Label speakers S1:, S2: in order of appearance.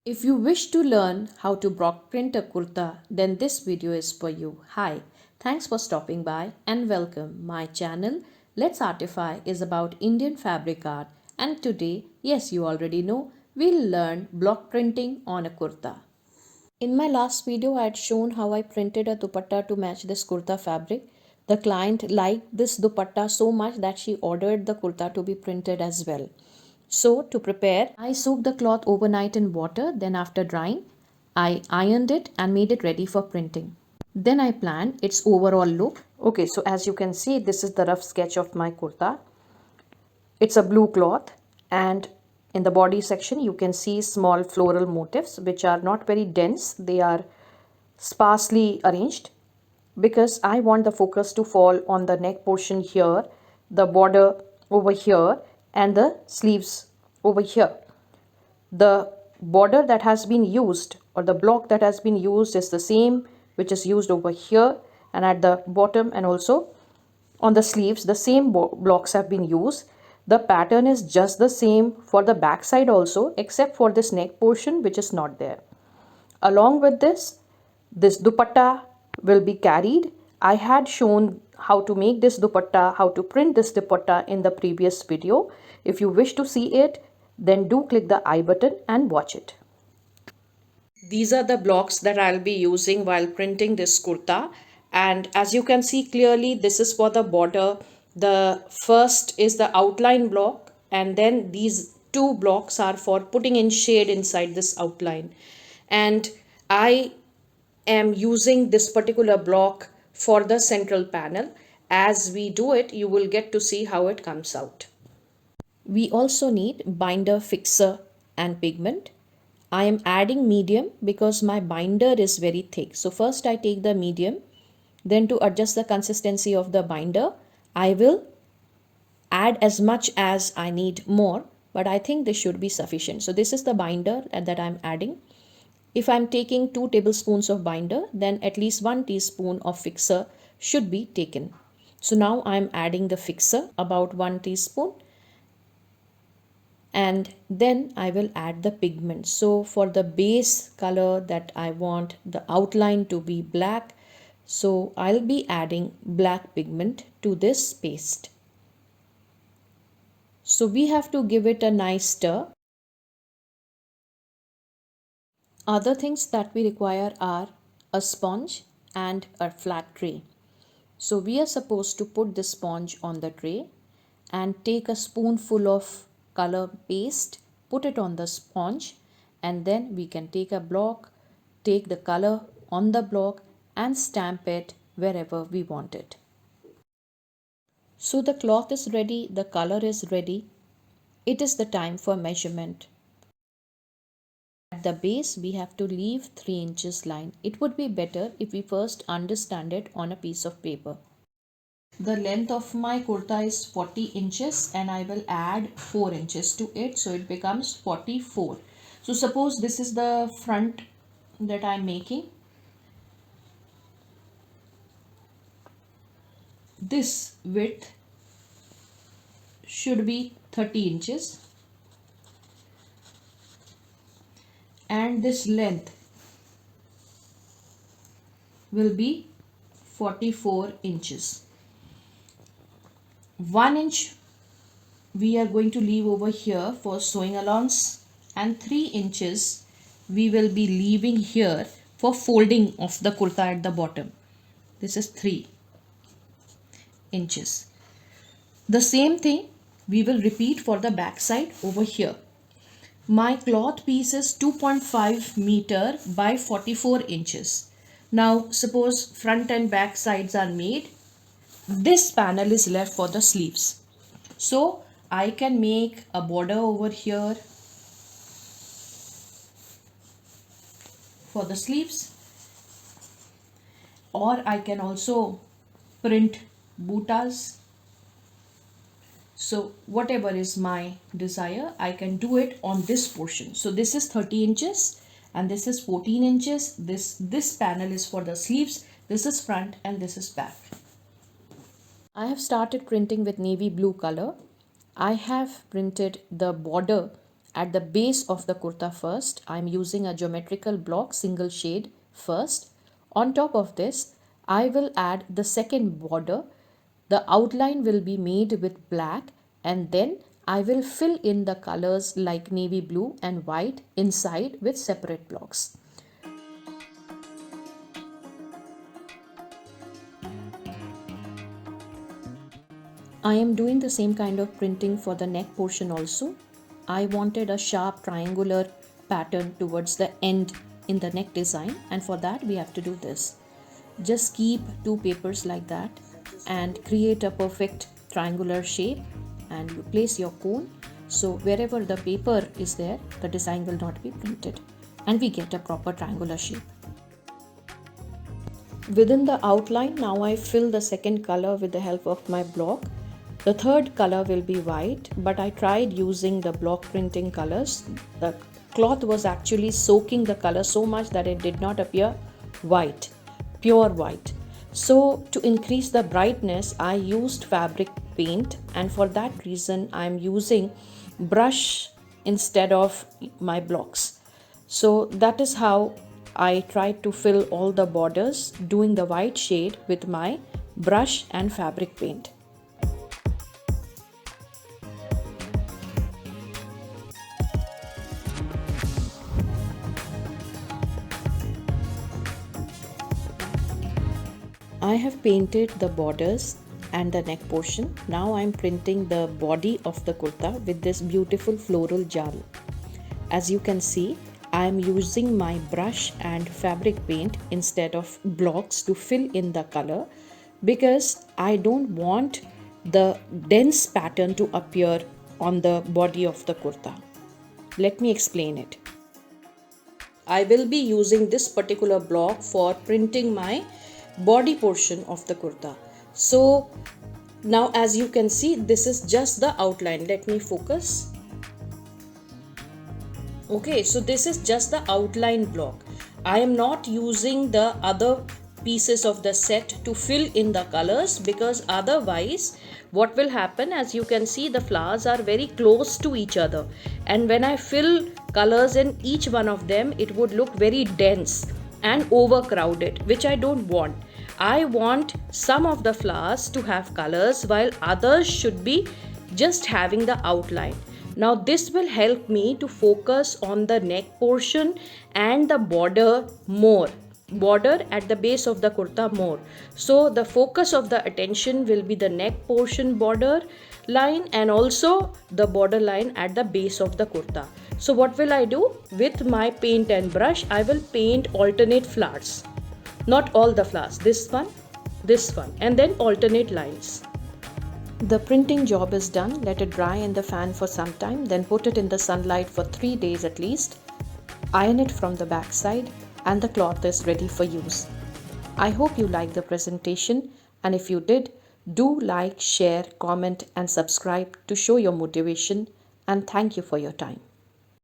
S1: If you wish to learn how to block print a kurta, then this video is for you. Hi, thanks for stopping by and welcome. My channel Letsartify is about Indian fabric art, and today, yes, you already know, we'll learn block printing on a kurta. In my last video, I had shown how I printed a dupatta to match this kurta fabric. The client liked this dupatta so much that she ordered the kurta to be printed as well. So to prepare, I soaked the cloth overnight in water. Then after drying, I ironed it and made it ready for printing. Then I planned its overall look. Okay, so as you can see, this is the rough sketch of my kurta. It's a blue cloth, and in the body section you can see small floral motifs which are not very dense. They are sparsely arranged because I want the focus to fall on the neck portion here, the border over here, and the sleeves over here. The border that has been used, or the block that has been used, is the same which is used over here and at the bottom, and also on the sleeves the same blocks have been used. The pattern is just the same for the back side also, except for this neck portion which is not there. Along with this dupatta will be carried. I had shown how to make this dupatta, how to print this dupatta in the previous video. If you wish to see it, then do click the I button and watch it. These are the blocks that I'll be using while printing this kurta, and as you can see clearly, this is for the border. The first is the outline block, and then these two blocks are for putting in shade inside this outline. And I am using this particular block for the central panel. As we do it, you will get to see how it comes out. We also need binder, fixer and pigment. I am adding medium because my binder is very thick. So first I take the medium, then to adjust the consistency of the binder, I will add as much as I need more, but I think this should be sufficient. So this is the binder that I'm adding. If I'm taking 2 tablespoons of binder, then at least 1 teaspoon of fixer should be taken. So now I'm adding the fixer, about 1 teaspoon, and then I will add the pigment. So for the base color that I want the outline to be black, so I'll be adding black pigment to this paste. So we have to give it a nice stir. Other things that we require are a sponge and a flat tray. So we are supposed to put the sponge on the tray and take a spoonful of color paste, put it on the sponge, and then we can take a block, take the color on the block and stamp it wherever we want it. So the cloth is ready, the color is ready. It is the time for measurement. At the base, we have to leave 3 inches line. It would be better if we first understand it on a piece of paper. The length of my kurta is 40 inches and I will add 4 inches to it, so it becomes 44. So suppose this is the front that I'm making. This width should be 30 inches and this length will be 44 inches. 1 inch we are going to leave over here for sewing allowance, and 3 inches we will be leaving here for folding of the kurta at the bottom. This is 3 inches. The same thing we will repeat for the back side over here. My cloth piece is 2.5 meter by 44 inches. Now suppose front and back sides are made. This panel is left for the sleeves. So I can make a border over here for the sleeves, or I can also print bootas. So whatever is my desire, I can do it on this portion. So this is 30 inches and this is 14 inches. This panel is for the sleeves. This is front and this is back. I have started printing with navy blue color. I have printed the border at the base of the kurta first. I'm using a geometrical block single shade first. On top of this, I will add the second border. The outline will be made with black, and then I will fill in the colors like navy blue and white inside with separate blocks. I am doing the same kind of printing for the neck portion also. I wanted a sharp triangular pattern towards the end in the neck design, and for that we have to do this. Just keep two papers like that and create a perfect triangular shape, and you place your cone. So wherever the paper is there, the design will not be printed and we get a proper triangular shape. Within the outline, now I fill the second color with the help of my block. The third color will be white, but I tried using the block printing colors. The cloth was actually soaking the color so much that it did not appear white, pure white. So to increase the brightness, I used fabric paint, and for that reason I am using brush instead of my blocks. So that is how I tried to fill all the borders, doing the white shade with my brush and fabric paint. I have painted the borders and the neck portion. Now I am printing the body of the kurta with this beautiful floral jal. As you can see, I am using my brush and fabric paint instead of blocks to fill in the color, because I don't want the dense pattern to appear on the body of the kurta. Let me explain it. I will be using this particular block for printing my body portion of the kurta. So now as you can see, this is just the outline. Let me focus. Okay, so this is just the outline block. I am not using the other pieces of the set to fill in the colors, because otherwise what will happen, as you can see, the flowers are very close to each other, and when I fill colors in each one of them, it would look very dense and overcrowded, which I don't want. I want some of the flowers to have colors while others should be just having the outline. Now this will help me to focus on the neck portion and the border more. Border at the base of the kurta more. So the focus of the attention will be the neck portion border line and also the border line at the base of the kurta. So what will I do? With my paint and brush, I will paint alternate flowers. Not all the flowers, this one, and then alternate lines. The printing job is done. Let it dry in the fan for some time, then put it in the sunlight for 3 days at least. Iron it from the back side and the cloth is ready for use. I hope you liked the presentation, and if you did, do like, share, comment and subscribe to show your motivation, and thank you for your time.